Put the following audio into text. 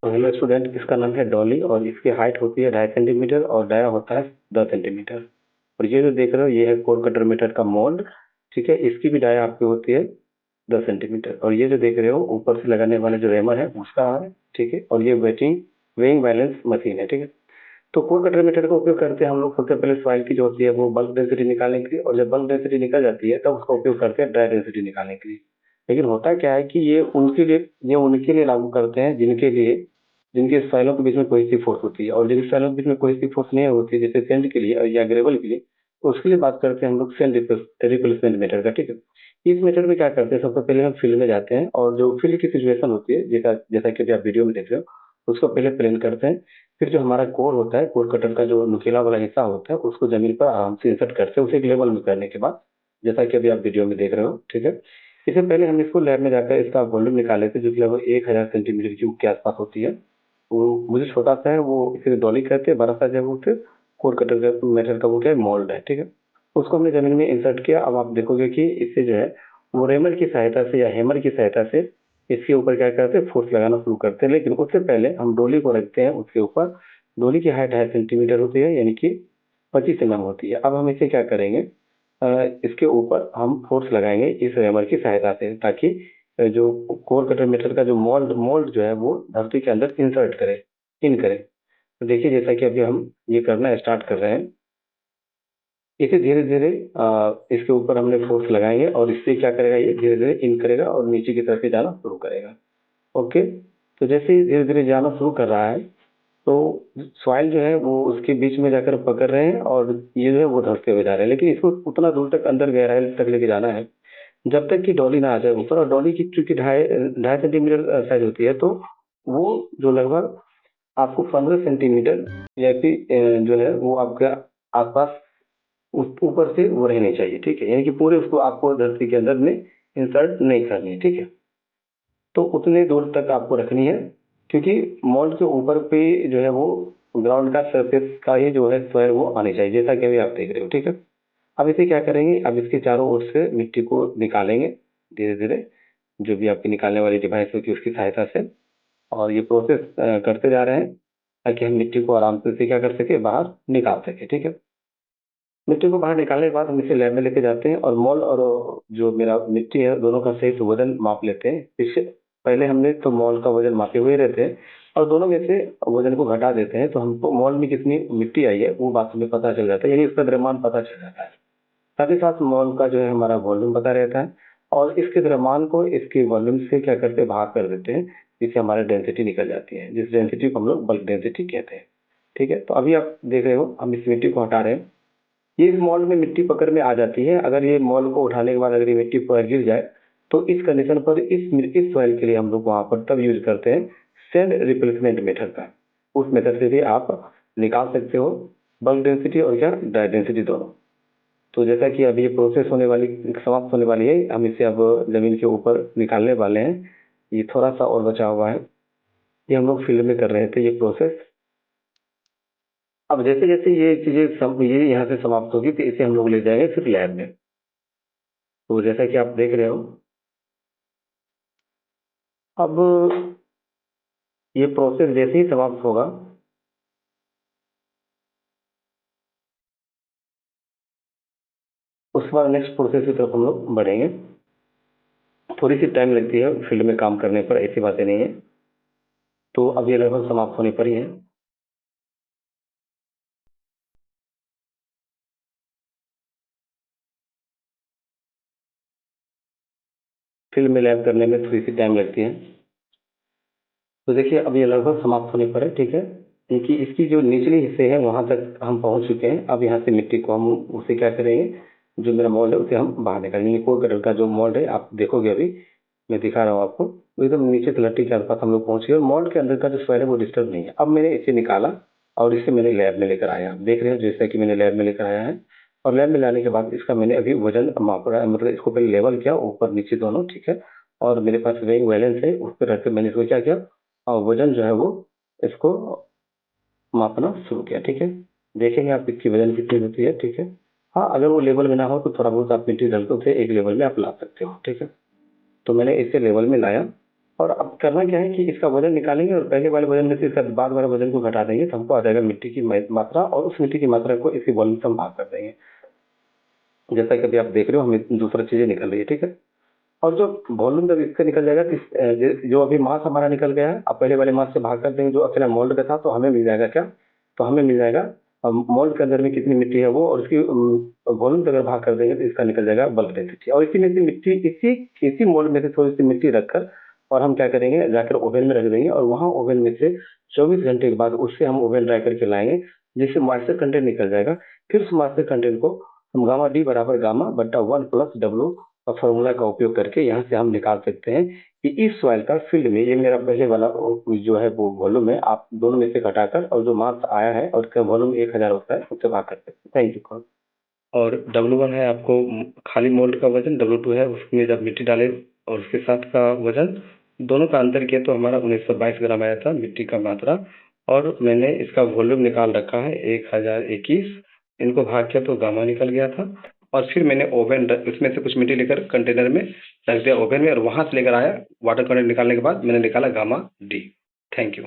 तो hello student, इसका नाम है डॉली और इसकी हाइट होती है 2.5 सेंटीमीटर और डाया होता है 10 सेंटीमीटर। और ये जो देख रहे हो ये है कोर कटर मीटर का मोल्ड। ठीक है, इसकी भी डाया आपकी होती है 10 सेंटीमीटर। और ये जो देख रहे हो ऊपर से लगाने वाला जो रेमर है उसका है। ठीक है, और ये वेइंग बैलेंस मशीन है। ठीक है, तो कोर कटर मीटर का उपयोग करते हैं हम लोग सबसे पहले सॉइल की जो होती है वो बल्क डेंसिटी निकालने के लिए, और जब बल्क डेंसिटी निकल जाती है तब उसका उपयोग करते हैं ड्राई डेंसिटी निकालने के लिए। लेकिन होता क्या है कि ये उनके लिए लागू करते हैं जिनके सॉइलों के बीच में कोई सी फोर्स होती है, और जिनके सॉइलों के बीच में कोई सी फोर्स नहीं होती जैसे सेंड के लिए या ग्रेवल के लिए, तो उसके लिए बात करते हैं हम लोग सेंड रिप्लेसमेंट मेथड का। ठीक है, इस मेथड में क्या करते हैं, सबसे पहले हम फील्ड में जाते हैं और जो फील्ड की सिचुएशन होती है जैसा जैसा कि अभी आप वीडियो में देख रहे हो उसको पहले प्लेन करते हैं। फिर जो हमारा कोर होता है, कोर कटर का जो नुकीला वाला हिस्सा होता है उसको जमीन पर आराम से इंसर्ट करते हैं, उसे एक लेवल में करने के बाद, जैसा कि अभी आप वीडियो में देख रहे हो। ठीक है, इससे पहले हम इसको लैब में जाकर इसका वॉल्यूम निकाले थे जो कि लगभग 1000 सेंटीमीटर क्यूब के आसपास होती है। वो मुझे छोटा सा है, वो इसे डॉली कहते हैं, बड़ा सा जो है वो फिर कोर कटर का मेटल का वो क्या है मोल्ड है। ठीक है, उसको हमने जमीन में इंसर्ट किया। अब आप देखोगे कि इससे जो है वो रेमर की सहायता से या हैमर की सहायता से इसके ऊपर क्या करते हैं, फोर्स लगाना शुरू करते हैं। लेकिन उससे पहले हम डोली को रखते हैं उसके ऊपर। डोली की हाइट 2.5 सेंटीमीटर होती है, यानी कि 25 mm होती है। अब हम इसे क्या करेंगे, इसके ऊपर हम फोर्स लगाएंगे इस हैमर की सहायता से, ताकि जो कोर कटर मेटल का जो मोल्ड मोल्ड जो है वो धरती के अंदर इंसर्ट करे, इन करे। तो देखिए जैसा कि अभी हम ये करना स्टार्ट कर रहे हैं, इसे धीरे धीरे इसके ऊपर हमने फोर्स लगाएंगे और इससे क्या करेगा, ये धीरे धीरे इन करेगा और नीचे की तरफ ही जाना शुरू करेगा। ओके, तो जैसे ही धीरे धीरे जाना शुरू कर रहा है तो सॉइल जो है वो उसके बीच में जाकर पकड़ रहे हैं और ये जो है वो धंसते हुए जा रहे हैं। लेकिन इसको उतना दूर तक अंदर गहराई तक लेके जाना है जब तक कि डॉली ना आ जाए ऊपर। और डॉली की चूंकि ढाई ढाई सेंटीमीटर साइज होती है, तो वो जो लगभग आपको 15 सेंटीमीटर या फिर जो है वो आपके आसपास उस ऊपर से वो रहनी चाहिए। ठीक है, यानी कि पूरे उसको आपको धरती के अंदर में इंसर्ट नहीं करनी है। ठीक है, तो उतने दूर तक आपको रखनी है, क्योंकि मोल्ड के ऊपर पे जो है वो ग्राउंड का सरफेस का ही जो है सोयल वो आनी चाहिए, जैसा कि अभी आप देख रहे हो। ठीक है, अब इसे क्या करेंगे, अब इसके चारों ओर से मिट्टी को निकालेंगे धीरे धीरे, जो भी आपकी निकालने वाली डिवाइस होगी उसकी सहायता से। और ये प्रोसेस करते जा रहे हैं ताकि हम मिट्टी को आराम से क्या कर सके, बाहर निकाल सके। ठीक है, मिट्टी को बाहर निकालने के बाद हम इसे लैब में लेके जाते हैं और मोल और जो मेरा मिट्टी है दोनों का सही से वजन माप लेते हैं। इससे पहले हमने तो मॉल का वजन मापे हुए रहते हैं और दोनों में से वजन को घटा देते हैं, तो हमको मॉल में कितनी मिट्टी आई है वो बात हमें पता चल जाता है, यानी उसका द्रव्यमान पता चल जाता है। साथ ही साथ मॉल का जो है हमारा वॉल्यूम पता रहता है, और इसके द्रव्यमान को इसके वॉल्यूम से क्या करते हैं, भाग कर देते हैं, जिससे हमारी डेंसिटी निकल जाती है, जिस डेंसिटी को हम लोग बल्क डेंसिटी कहते हैं। ठीक है, तो अभी आप देख रहे हो हम इस मिट्टी को हटा रहे हैं। ये इस मॉल में मिट्टी पकड़ में आ जाती है। अगर ये मॉल को उठाने के बाद अगर ये मिट्टी पर गिर जाए तो इस कंडीशन पर इस सॉइल के लिए हम लोग वहां पर तब यूज करते हैं सैंड रिप्लेसमेंट मेथड का। उस मेथड से भी आप निकाल सकते हो बल्क डेंसिटी और क्या ड्राई डेंसिटी दोनों। तो जैसा कि अभी ये प्रोसेस होने वाली समाप्त होने वाली है, हम इसे अब जमीन के ऊपर निकालने वाले हैं। ये थोड़ा सा और बचा हुआ है, ये हम लोग फील्ड में कर रहे थे ये प्रोसेस। अब जैसे जैसे ये चीजें ये यहाँ से समाप्त होगी तो इसे हम लोग ले जाएंगे फिर लैब में। तो जैसा कि आप देख रहे हो, अब ये प्रोसेस जैसे ही समाप्त होगा, उसके बाद नेक्स्ट प्रोसेस की तरफ हम लोग बढ़ेंगे। थोड़ी सी टाइम लगती है फील्ड में काम करने पर, ऐसी बातें नहीं है। तो अब ये लगभग समाप्त होने पर ही है। फील्ड में लैब करने में थोड़ी सी टाइम लगती है। तो देखिए अब ये लगभग समाप्त होने पर है। ठीक है, क्योंकि इसकी जो निचली हिस्से है वहां तक हम पहुंच चुके हैं। अब यहाँ से मिट्टी को हम उसे क्या करेंगे, जो मेरा मोल्ड है उसे हम बाहर निकालेंगे। कोर कटर का जो मोल्ड है आप देखोगे, अभी मैं दिखा रहा हूँ आपको, वो एकदम नीचे तलहटी के आसपास हम लोग पहुंच गए और मोल्ड के अंदर का जो सॉइल है वो डिस्टर्ब नहीं है। अब मैंने इसे निकाला और इसे मैंने लैब में लेकर आया। आप देख रहे हो जैसा कि मैंने लैब में लेकर आया है, और लैब में लाने के बाद इसका मैंने अभी वजन माप रहा है, मतलब इसको पहले लेवल किया ऊपर नीचे दोनों। ठीक है, और मेरे पास वेइंग बैलेंस है, उस पर रखकर मैंने इसको क्या किया, और वजन जो है वो इसको मापना शुरू किया। ठीक है, देखेंगे आप इसकी वजन कितनी होती है। ठीक है, हाँ अगर वो लेवल में ना हो तो थोड़ा बहुत आप मिट्टी डाल के उसे एक लेवल में आप ला सकते हो। ठीक है, तो मैंने इसे लेवल में लाया और अब करना क्या है कि इसका वजन निकालेंगे और पहले वाले वजन में से इसका बाद वाले वजन को घटा देंगे, तो हमको आ जाएगा मिट्टी की मात्रा, और उस मिट्टी की मात्रा को इसी वॉल्यूम से हम भाग कर देंगे। जैसा कि अभी आप देख रहे हो हमें दूसरा चीजें निकल रही है, ठीक है। और जो वॉल्यूम जब इससे निकल जाएगा जो अभी मास हमारा निकल गया है, अब पहले वाले मास से भाग कर देंगे जो अपने मोल्ड का था, तो हमें मिल जाएगा क्या, तो हमें मिल जाएगा मोल्ड के अंदर में कितनी मिट्टी है वो, और उसकी वॉल्यूम से अगर भाग कर देंगे तो इसका निकल जाएगा बल्क डेंसिटी। और इसी में से मिट्टी इसी मोल्ड में से थोड़ी सी मिट्टी रखकर और हम क्या करेंगे, जाकर ओवन में रख देंगे, और वहां ओवन में से 24 घंटे के बाद उससे हम ओवन ड्राई करके लाएंगे, जिससे मॉइस्चर कंटेंट निकल जाएगा। फिर उस मॉइस्चर कंटेंट को हम गामा डी बराबर गामा बट्टा 1+W का फॉर्मूला का उपयोग करके यहाँ से हम निकाल सकते हैं कि इस सॉइल का फील्ड में, ये मेरा पहले वाला जो है वो वॉल्यूम है, आप दोनों में से घटाकर और जो मास आया है और उसका वॉल्यूम 1000 होता है उससे भाग कर सकते हैं। Thank you. और W1 है आपको खाली मोल्ड का वजन, W2 है उसमें जब मिट्टी डाले और उसके साथ का वजन, दोनों का अंतर किया तो हमारा 1922 ग्राम आया था मिट्टी का मात्रा। और मैंने इसका वॉल्यूम निकाल रखा है 1021, इनको भाग किया तो गामा निकल गया था। और फिर मैंने ओवन इसमें से कुछ मिट्टी लेकर कंटेनर में रख दिया ओवन में, और वहां से लेकर आया वाटर कंटेंट निकालने के बाद मैंने निकाला गामा डी। Thank you.